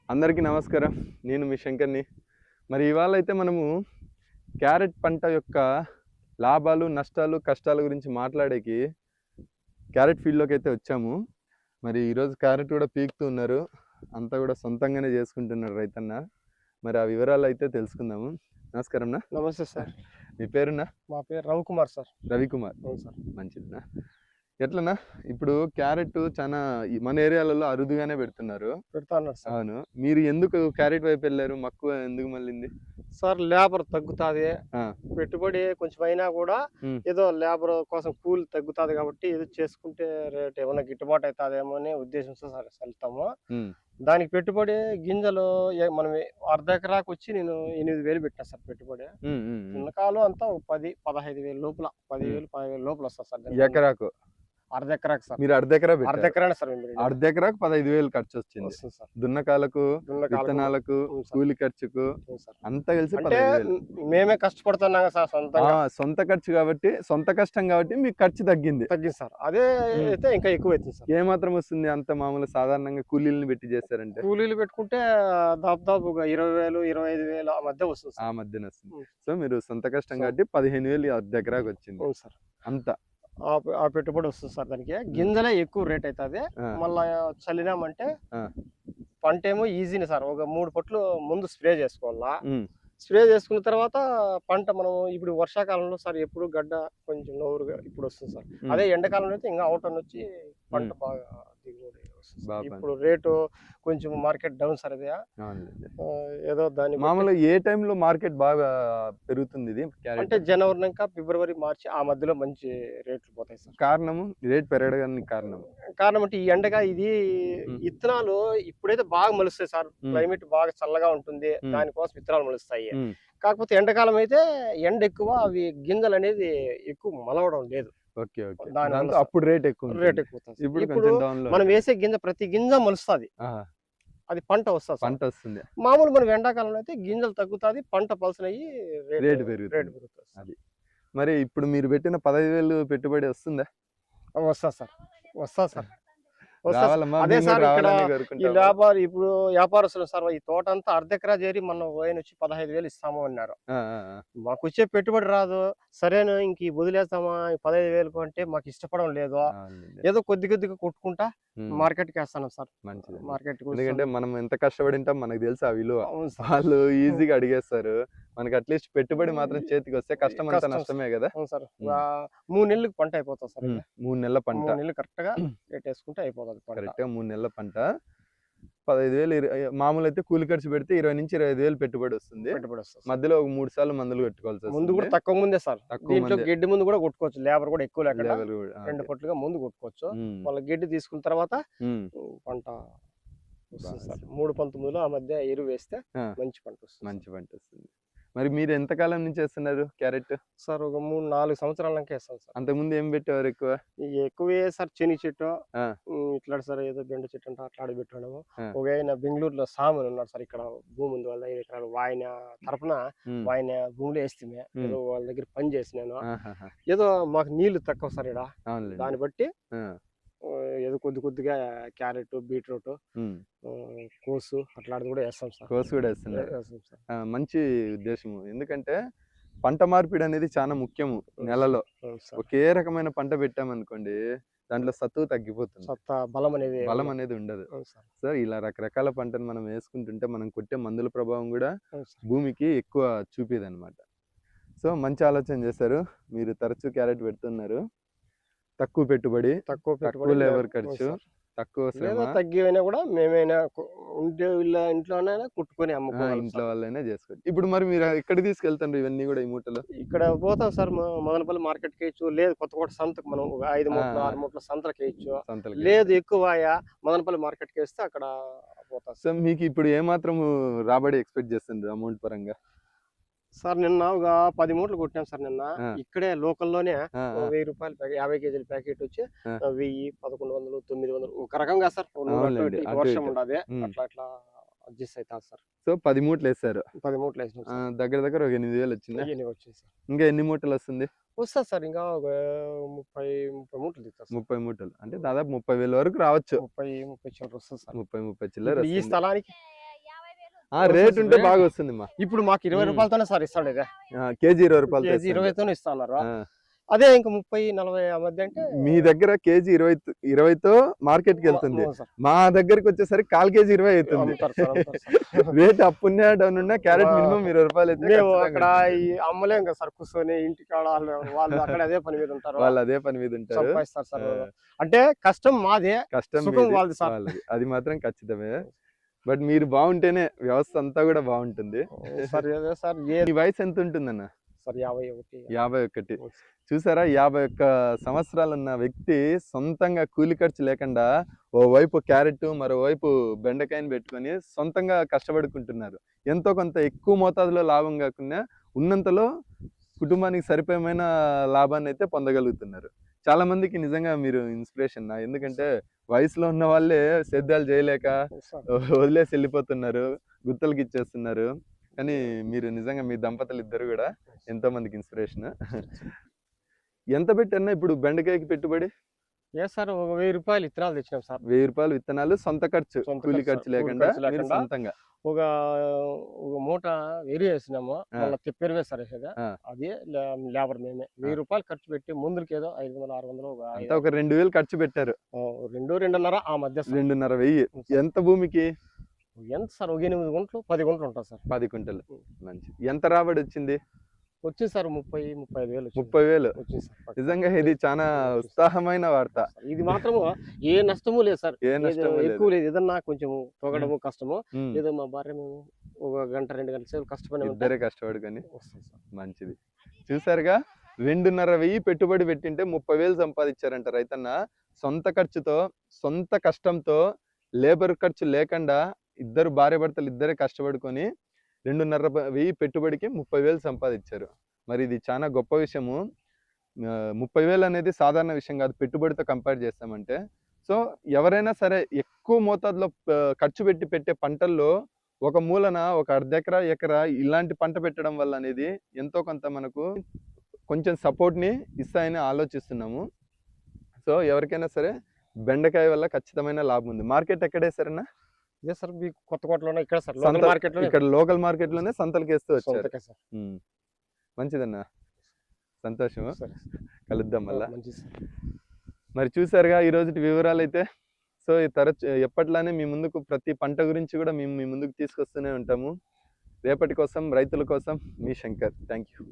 అందరికీ నమస్కారం. నేను మీ శంకర్‌ని. మరి ఇవాళ అయితే మనము క్యారెట్ పంట యొక్క లాభాలు, నష్టాలు, కష్టాల గురించి మాట్లాడేకి క్యారెట్ ఫీల్డ్‌లోకి అయితే వచ్చాము. మరి ఈరోజు క్యారెట్ కూడా పీకుతూ ఉన్నారు. అంతా కూడా సొంతంగానే చేసుకుంటున్నాడు రైతన్న. మరి ఆ వివరాలు అయితే తెలుసుకుందాము. నమస్కారం అన్న. నమస్తే సార్. మీ పేరున్నా? మా పేరు రవికుమార్ సార్. రవికుమార్. అవును సార్. మంచిదన్నా. ఎట్లన్నా ఇప్పుడు క్యారెట్ చాలా మన ఏరియాలలో అరుదుగానే పెడుతున్నారు. పెడతా అన్నారు సార్. అవును. మీరు ఎందుకు క్యారెట్ వైపు వెళ్ళారు? మక్కువ ఎందుకు మళ్ళింది? సార్ లేబర్ తగ్గుతాది. ఆ! పెట్టుబడి కొంచెం అయినా కూడా హ్మ్. ఏదో లేబర్ కోసం కూలి తగ్గుతాది కాబట్టి ఏదో చేసుకుంటే రేట్ ఏమన్నా గిట్టుబాటు అయితాదేమో అనే ఉద్దేశంతో సార్ వెళ్తాము. హ్మ్. దానికి పెట్టుబడి గింజలు మనం అర్ధ ఎకరాకు వచ్చి నేను 8,000 పెట్టినా సార్ పెట్టుబడి. హ్మ్. హ్మ్. హ్మ్. చిన్నకాలు అంతా 10, 15,000 లోపల 10,000, 15,000 లోపల వస్తది సార్ దానికి. ఎకరాకు. అర్ధ ఎకరాకు సార్. మీరు అర్ధ ఎకరా అర్ధ పెట్టారు. ఎకరానే సార్ మేము పెట్టింది. అర్ధ ఎకరాకు 15,000 ఖర్చొచ్చింది. వస్తుంది సార్. దున్నకాలకు, దున్నకాలకు విత్తనాలకు, అవును సార్. కూలి ఖర్చుకు అవును సార్. అంతా కలిసి అంటే 15,000. మేమే కష్టపడుతున్నాం కదా సార్ ఆ! సొంతంగా. సొంత ఖర్చు కాబట్టి, సొంత కష్టం కాబట్టి మీకు ఖర్చు తగ్గింది. తగ్గింది సార్. అదే హ్మ్. అయితే ఇంకా ఎక్కువైతుంది సార్. ఏమాత్రం వస్తుంది అంత మామూలు సాధారణంగా కూలీలని పెట్టి చేశారంటే? కూలీలు పెట్టుకుంటే దాదాపుగా 20,000, 25,000 ఆ మధ్య వస్తుంది ఆ సార్. మధ్యన వస్తుంది. హ్మ్. సో, మీరు సొంత కష్టం సో కాబట్టి 15,000 అర్ధ ఎకరాకొచ్చింది. అవును సార్. అంతా. ఆ పెట్టుబడి వస్తుంది సార్ దానికి. హ్మ్. గింజలే ఎక్కువ రేట్ అయితది. ఆ! మళ్ళా చల్లినామంటే ఆ! పంటేమో ఈజీనే సార్. ఒక 3 పొట్లు ముందు స్ప్రే చేసుకోవాలా. హ్మ్. స్ప్రే చేసుకున్న తర్వాత పంట మనం ఇప్పుడు వర్షాకాలంలో సార్ ఎప్పుడు గడ్డ కొంచెం నోరుగా ఇప్పుడు వస్తుంది సార్. హ్మ్. అదే ఎండాకాలంలో అయితే ఇంకా అవుటనొచ్చి పంట హ్మ్. బాగా దిగుబడి వస్తుంది సార్. బాగా ఇప్పుడు రేటు కొంచెం మార్కెట్ డౌన్ సార్ ఇది. అవునులెండి. ఏదో దాన్ని బట్టి మామూలుగా ఏ టైంలో మార్కెట్ బాగా పెరుగుతుంది ఇది అంటే క్యారెట్? జనవరి నంక ఫిబ్రవరి, మార్చి ఆ మధ్యలో మంచి రేట్లు పోతాయి సార్. కారణము? రేట్ పెరగడానికి కారణం? కారణం అంటే ఈ ఎండగా ఇది హ్మ్. ఇత్తనాలు ఇప్పుడైతే బాగా మొలుస్తాయి సార్. హ్మ్. క్లైమేట్ బాగా చల్లగా ఉంటుంది. హ్మ్. దానికోసం విత్తనాలు మొలుస్తాయి. హ్మ్. కాకపోతే ఎండాకాలం అయితే ఎండ ఎక్కువ అవి గింజలనేది ఎక్కువ మొలవడం లేదు. ఓకే. ఓకే. దానివల్ల దాంతో సార్ అప్పుడు రేట్ రేట్ ఎక్కువుంటుంది. ఎక్కువవుతుంది సార్. ఇప్పుడు ఇప్పుడు కొంచెం డౌన్‌లో మనం ఉంటుంది. వేసే గింజ ప్రతి గింజ మొలుస్తాది. ఆహా! అది పంట వస్తది సార్. పంటొస్తుంది. మామూలు మనం ఎండాకాలంలో అయితే గింజలు తగ్గుతాది. పంట పలసనయ్యి రేట్ రేట్ రేట్ పెరుగుతుంది. పెరుగుతది సార్. అది. మరి ఇప్పుడు మీరు పెట్టిన 15,000 పెట్టుబడి వస్తుందా? వస్తది సార్. వస్తది సార్. వస్తది సార్. రావాలమ్మా! అదే మేము సార్ గూడా ఇక్కడ రావాలని ఈ కోరుకుంటాము. ఇప్పుడు వ్యాపారస్తులు సార్ ఈ తోటంతా అర్ధెకరా చేరి మొన్న ఓయనొచ్చి 15,000 ఇస్తాము అన్నారు. ఆ! ఆ! ఆ! మాకొచ్చే పెట్టుబడి రాదు. సరేను ఇంక వదిలేస్తామా 15,000కు అంటే మాకు ఇష్టపడడం లేదు. అవునులెండి. ఏదో కొద్ది కొద్దిగా కొట్టుకుంటా హ్మ్. మార్కెట్‌కేస్తున్నాం సార్. మంచిదండి. మార్కెట్‌కి ఎందుకంటే వస్తున్నాం. మనం ఎంత కష్టపడింటాం మనకు తెలుసు ఆ విలువ. అవును సార్. వాళ్ళు హ్మ్. ఈజీగా అడిగేస్తారు. మనకి అట్‌లీస్ట్ పెట్టుబడి మాత్రం చేతికొస్తే కష్టం అంతా కష్టం సార్. నష్టమే గదా! అవును సార్. హ్మ్. 3 నెలలకి పంట అయిపోతది సార్ హ్మ్. ఇది. 3 నెలల పంట. 3 నెలలు కరెక్ట్‌గా పెట్టేసుకుంటే అయిపోతది పంట. కరెక్ట్‌గా 3 నెలల పంట. 15,000 మామూలైతే కూలి ఖర్చు పెడితే 20,000-25,000 పెట్టుబడొస్తుంది. పెట్టుబడొస్తది సార్. మధ్యలో ఒక 3 సార్లు మందులు ముందు కొట్టుకోవాల్సొస్తుంది. కూడా తక్కువ ముందే సార్. తక్కువ దీంట్లో మందే గెడ్డి ముందు కూడా కొట్టుకోవచ్చు. లేబర్ కూడా ఎక్కువ లేకుండా లెవెల్ గూడా. 2 ఓకే. పొట్లుగా ముందు కొట్టుకోవచ్చు. హ్మ్. మళ్ళా గెడ్డి తీసుకున్న తర్వాత హ్మ్. పంట వస్తుంది బాగా సార్. 3 పంతొమ్మిదిలో ఆ మధ్య ఎరువేస్తే ఆ! మంచి పంటొస్తుంది సార్. మంచి పంటొస్తుంది. మరి మీరు ఎంత కాలం నుంచి ఏస్తున్నారు క్యారెట్? సార్ ఒక 3, 4 సంవత్సరాల నంక ఏస్తాం సార్. అంతకుముందు ఏం పెట్టేవారు ఎక్కువ? ఎక్కువే సార్ శనగ చెట్టు, ఆ! ఇట్లాంటి సార్ ఏదో బెండ చెట్టు అంట అట్లాంటివి పెట్టాము. ఆ! ఒకాయన బెంగుళూరులో సాము అని ఉన్నాడు సార్ ఇక్కడ భూమి ఉంది వాళ్ళ 5 ఎకరాలు. ఆయన తరపున హ్మ్. ఆయన భూమిలో ఏస్తిమి. హ్మ్. ఏదో వాళ్ళ దగ్గర పని చేసినాను. ఆహాహా! ఏదో మాకు నీళ్లు తక్కువ సార్ ఈడ. అవునులెండి. దాన్ని బట్టి ఆ! ఏదో కొద్ది కొద్దిగా క్యారెట్, బీట్రూట్, హ్మ్. కోసు అట్లాంటిది కూడా ఏస్తాం సార్. కోసు గూడా ఏస్తున్నారు. ఏస్తాం సార్. ఆ! మంచి ఉద్దేశము. ఎందుకంటే పంట మార్పిడనేది చానా ముఖ్యము అవును సార్. నెలలో. అవును సార్. ఒకే రకమైన పంట పెట్టామనుకోండి, దాంట్లో సత్తువ తగ్గిపోతుంది. సత్తా, బలం అనేది బలం ఉండదు. అనేది ఉండదు. అవును సార్. సో, ఇలా రకరకాల పంటను మనం వేసుకుంటుంటే మనం కొట్టే మందుల ప్రభావం గూడా అవును సార్. భూమికి ఎక్కువ చూపియదనమాట. సో, మంచి ఆలోచన చేశారు. మీరు తరచూ క్యారెట్ పెడుతున్నారు. తక్కువ పెట్టుబడి, తక్కువ తక్కువ పెట్టుబడి లేబర్ అవును ఖర్చు, సార్. తక్కువ శ్రమ. లేదా తగ్గిపోయినా కూడా మేమైనా ఉంటే ఇంట్లోనైనా కుట్టుకొని ఆ! అమ్ముకోగలం ఇంట్లో సార్. వాళ్ళైనా జేసుకోవచ్చు. ఇప్పుడు మరి మీరు ఎక్కడికి తీసుకెళ్తుండ్రు ఇవన్నీ గూడా ఈ మూటలు? ఇక్కడ పోతాం సార్ మదనపల్లి మార్కెట్‌కేయొచ్చు. లేదు కొత్తకోట సంతకు మనం ఒక 5 ఆ! మూటలు, ఆ! 6 మూటలు సంతలకేయొచ్చు. లేదు సంతలకేయొచ్చు. ఎక్కువాయ మదనపల్లి మార్కెట్‌కేస్తే అక్కడ పోతారు సో, సార్. మీకిప్పుడు ఏ మాత్రము రాబడి ఎక్స్‌పెక్ట్ జేస్తుండ్రు అమౌంట్ పరంగా? సార్ నిన్న ఒక 10 మూటలు కొట్టాం సార్ నిన్న. ఆ! ఇక్కడే లోకల్‌లోనే ఆ! ఒక ఆ! రూ. 1000 ప్యాకెట్ 50 కేజీల ప్యాకెట్ వచ్చి ఆ! 1000, 1100, 900 ఒక రకంగా సార్. ఓ 100 అటు అవునులెండి. ఇటు ఇటు అటు వర్షం ఇటు. ఉండాది. హ్మ్. అట్లా అట్లా అడ్జస్ట్ అయితాది సార్. సో, 10 మూటలేశారు. 10 మూటలేసినాం సార్. దగ్గర దగ్గర ఒక 8,000 వచ్చిందా? ఇయన్నీ వచ్చాయి సార్. ఇంకా ఎన్ని మూటలొస్తుంది? వస్తది సార్ ఇంకా ఒక 30 మూటలు దిగుతది సార్. 30 మూటలు. అంటే దాదాపు 30,000 వరకు రావచ్చు. 30 చిల్లర వస్తది సార్. 30 ఇప్పుడు ఈ చిల్లరొస్తుంది. స్థలానికి రేట్ ఉంటే రేట్ బాగా వస్తుంది మా ఇప్పుడు మాకు 20 రూపాయలతోనే సార్ ఇస్తాడు ఇదే. కేజీ 20 రూపాయలు కేజీ 20తోనే ఇస్తున్నారు. ఆ. అదే ఇంకా 30, 40 ఆ మధ్య అంటే మీ దగ్గర కేజీ 20తో మార్కెట్ కి వెళ్తుంది. అవును సార్. మా దగ్గరికి వచ్చేసరికి 1/4 కేజీ 20 అవుతుంది. అమ్ముతారు సార్, అమ్ముతారు సార్. రేట్ అప్పున్నా డౌన్ ఉన్నా క్యారెట్ ఆ. మినిమం 20 రూపాయలు అయితే మేము ఖచ్చితంగా అక్కడ ఉంటుంది. ఈ అమ్మలేం కదా సార్, కూర్చొని ఇంటికాడ వాళ్ళు అక్కడ అదే పని మీద ఉంటారు, వాళ్ళు అదే పని మీద ఉంటారు. సంపాదిస్తారు సార్. ఆ. అంటే కష్టం మాదే, కష్టం సుఖం మీది, వాళ్ళది సార్. వాళ్ళది. అది మాత్రం ఖచ్చితమే. బట్ మీరు బాగుంటేనే వ్యవస్థ అంతా కూడా బాగుంటుంది. సార్ ఏదో సార్ మీ వయసు ఎంత ఉంటుందన్న? సార్ 51. 51. చూసారా, 51 సంవత్సరాలు ఉన్న వ్యక్తి సొంతంగా కూలి ఖర్చు లేకుండా ఓవైపు క్యారెట్ మరోవైపు బెండకాయని పెట్టుకొని సొంతంగా కష్టపడుకుంటున్నారు. ఎంతో కొంత ఎక్కువ మోతాదులో లాభం కాకుండా ఉన్నంతలో కుటుంబానికి సరిపోయమైన లాభాన్ని అయితే పొందగలుగుతున్నారు. చాలా మందికి నిజంగా మీరు ఇన్స్పిరేషన్. ఎందుకంటే వయసులో ఉన్న వాళ్ళే సేద్యాలు చేయలేక వదిలేసి వెళ్ళిపోతున్నారు, గుత్తలకి ఇచ్చేస్తున్నారు. కానీ మీరు నిజంగా మీ దంపతులు ఇద్దరు కూడా ఎంతో మందికి ఇన్స్పిరేషన్. ఎంత పెట్టన్నా ఇప్పుడు బెండకాయకి పెట్టుబడి? ఏ సార్ ఒక 1000 రూపాయలు విత్తనాలు తెచ్చినాం సార్. 1000 రూపాయలు విత్తనాలు, సొంత ఖర్చు, సొంత కూలి ఖర్చు, ఖర్చు లేకుండా ఖర్చు మీరు లేకుండా. సొంతంగా ఒక మూట ఎరి వేసినాము, మళ్ళీ తిప్పెరువే సార్ వేసేది. ఆ. అది లేబర్ మేమే 1000 రూపాయలు ఖర్చు పెట్టి ముందులకి ఏదో 500, 600 అంతా ఒక 2000 ఖర్చు పెట్టారు. 2.5 ఆ మధ్య సార్. 2,500. ఎంత భూమికి? ఎంత సార్, ఒక 8 గుంటలు 10 గుంటలు ఉంటుంది సార్. 10 క్వింటల్. మంచి. ఎంత రాబడి వచ్చింది? వచ్చింది సార్ 30-35 వేలు 30,000. వచ్చింది సార్. నిజంగా ఇది చాలా ఉత్సాహమైన వార్త. ఇది మాత్రము ఏ నష్టము లేదు సార్, ఏ నష్టము లేదు. ఎక్కువ లేదు. ఏదన్నా కొంచెం తొగడము కష్టము, ఉమ్. ఏదో మా భార్య మేము ఒక గంట 2 గంటల సేపు కష్టపడి ఇద్దరే కష్టపడుకొని వస్తుంది సార్. మంచిది. చూసారుగా, 2,500 పెట్టుబడి పెట్టింటే 30,000 సంపాదించారంట రైతన్న. సొంత ఖర్చుతో, సొంత కష్టంతో, లేబర్ ఖర్చు లేకుండా ఇద్దరు భార్య భర్తలు ఇద్దరే కష్టపడుకొని 2,500 పెట్టుబడికి 30,000 సంపాదించారు. మరి ఇది చాలా గొప్ప విషయము. 30,000 అనేది సాధారణ విషయం కాదు పెట్టుబడితో కంపేర్ చేస్తామంటే. సో ఎవరైనా సరే ఎక్కువ మోతాదులో ఖర్చు పెట్టి పెట్టే పంటల్లో ఒక మూలన ఒక అర్ధ ఎకరా, ఎకరా ఇలాంటి పంట పెట్టడం వల్ల అనేది ఎంతో కొంత మనకు కొంచెం సపోర్ట్ని ఇస్తాయని ఆలోచిస్తున్నాము. సో ఎవరికైనా సరే బెండకాయ వల్ల ఖచ్చితమైన లాభం ఉంది. మార్కెట్ ఎక్కడేసారన్నా? ఇదే సార్ మీకు కొత్తకోటలోనే ఇక్కడ సార్, లోకల్ మార్కెట్ లో ఇక్కడ లోకల్ మార్కెట్ లోనే సంతలకి వేస్తూ వచ్చారు. సొంతకే సార్. మంచిదన్నా, సంతోషం. సరే. కలుద్దాం మళ్ళా. మంచిది సార్. మరి చూసారుగా ఈ రోజు వివరాలు అయితే. సో ఎప్పట్లానే మీ ముందుకు ప్రతి పంట గురించి కూడా మేము మీ ముందుకు తీసుకొస్తూనే ఉంటాము. రేపటి కోసం, రైతుల కోసం మీ శంకర్. Thank you.